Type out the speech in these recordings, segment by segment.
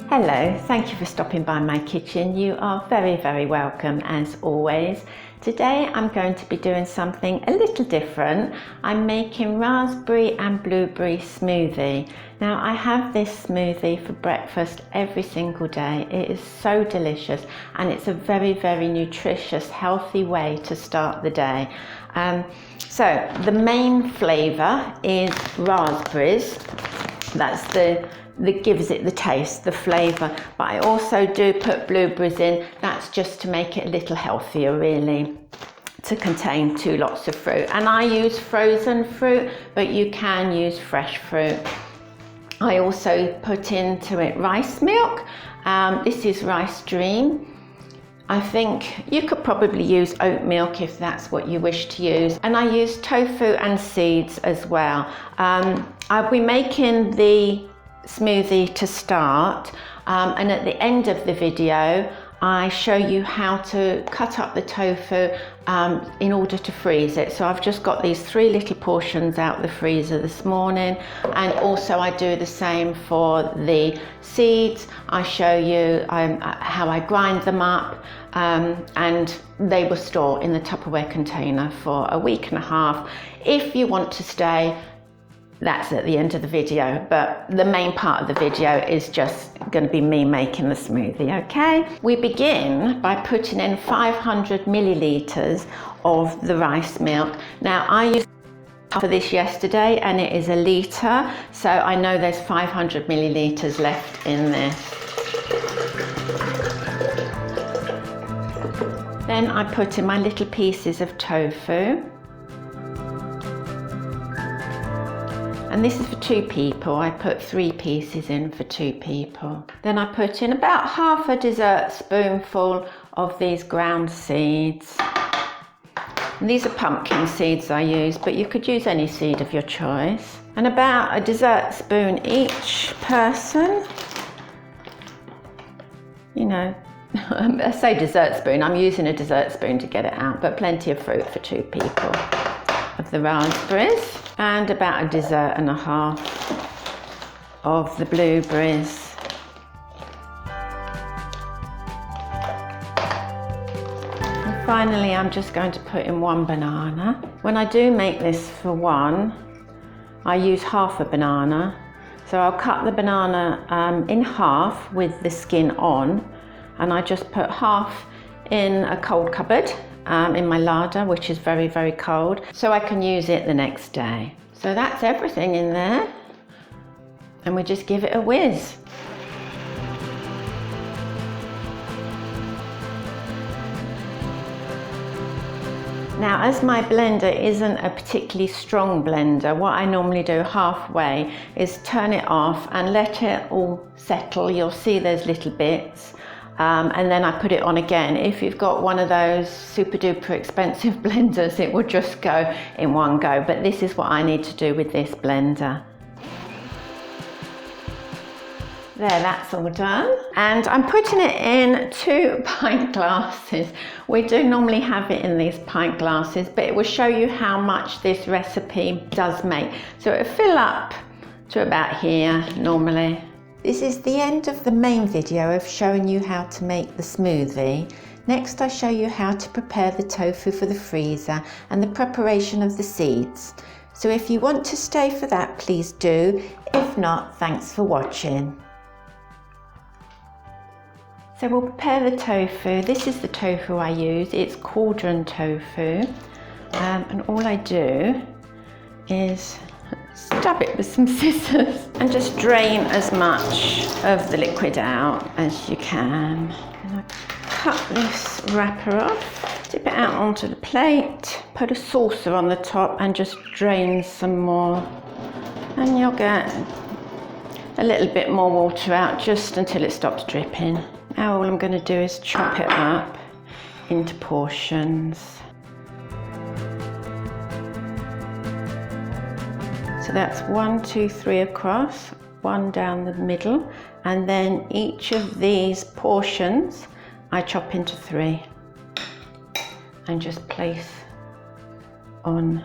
Hello, thank you for stopping by my kitchen. You are very, very welcome as always. Today I'm going to be doing something a little different. I'm making raspberry and blueberry smoothie. Now I have this smoothie for breakfast every single day. It is so delicious and it's a very, very nutritious, healthy way to start the day. So the main flavour is raspberries. That's that gives it the taste, the flavour, but I also do put blueberries in. That's just to make it a little healthier really, to contain two lots of fruit. And I use frozen fruit, but you can use fresh fruit. I also put into it rice milk. This is rice dream. I think you could probably use oat milk if that's what you wish to use. And I use tofu and seeds as well. I'll be making the smoothie to start, and at the end of the video I show you how to cut up the tofu in order to freeze it. So I've just got these 3 little portions out the freezer this morning, and also I do the same for the seeds. I show you how I grind them up, and they will store in the Tupperware container for a week and a half. If you want to stay, that's at the end of the video, but the main part of the video is just going to be me making the smoothie, okay? We begin by putting in 500 millilitres of the rice milk. Now I used for this yesterday and it is a litre, so I know there's 500 millilitres left in this. Then I put in my little pieces of tofu. And this is for 2 people. I put 3 pieces in for 2 people. Then I put in about half a dessert spoonful of these ground seeds. And these are pumpkin seeds I use, but you could use any seed of your choice. And about a dessert spoon each person. You know, I say dessert spoon, I'm using a dessert spoon to get it out, but plenty of fruit for 2 people of the raspberries. And about a dessert and a half of the blueberries. And finally, I'm just going to put in 1 banana. When I do make this for 1, I use half a banana. So I'll cut the banana in half with the skin on, and I just put half in a cold cupboard. In my larder, which is very, very cold, so I can use it the next day. So that's everything in there, and we just give it a whiz. Now, as my blender isn't a particularly strong blender, what I normally do halfway is turn it off and let it all settle. You'll see there's little bits. And then I put it on again. If you've got one of those super duper expensive blenders, it will just go in one go. But this is what I need to do with this blender. There, that's all done. And I'm putting it in 2 pint glasses. We do normally have it in these pint glasses, but it will show you how much this recipe does make. So it'll fill up to about here normally. This is the end of the main video of showing you how to make the smoothie. Next I show you how to prepare the tofu for the freezer and the preparation of the seeds. So if you want to stay for that, please do. If not, thanks for watching. So we'll prepare the tofu. This is the tofu I use. It's cauldron tofu. And all I do is stab it with some scissors and just drain as much of the liquid out as you can. And I cut this wrapper off, dip it out onto the plate, put a saucer on the top and just drain some more. And you'll get a little bit more water out just until it stops dripping. Now all I'm going to do is chop it up into portions. So that's 1, 2, 3 across, 1 down the middle, and then each of these portions I chop into 3 and just place on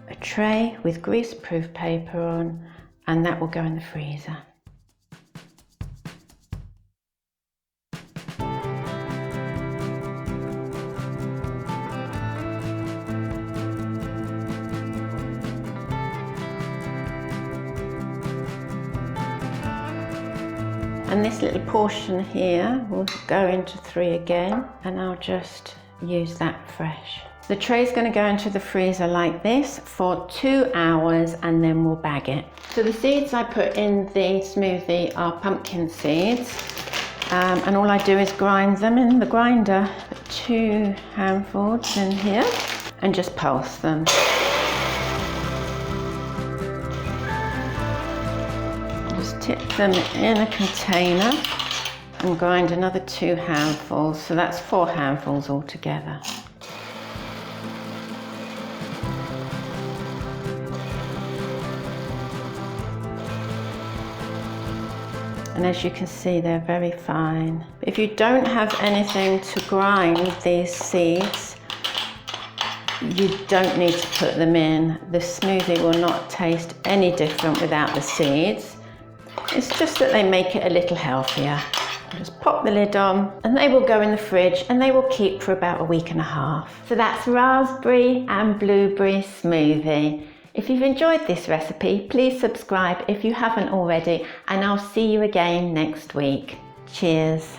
a tray with greaseproof paper on, and that will go in the freezer. And this little portion here will go into 3 again, and I'll just use that fresh. The tray's going to go into the freezer like this for 2 hours, and then we'll bag it. So the seeds I put in the smoothie are pumpkin seeds, and all I do is grind them in the grinder. Put 2 handfuls in here and just pulse them. Just tip them in a container and grind another 2 handfuls, so that's 4 handfuls altogether. And as you can see, they're very fine. If you don't have anything to grind these seeds, you don't need to put them in. The smoothie will not taste any different without the seeds. It's just that they make it a little healthier. Just pop the lid on and they will go in the fridge and they will keep for about a week and a half. So that's raspberry and blueberry smoothie. If you've enjoyed this recipe, please subscribe if you haven't already, and I'll see you again next week. Cheers.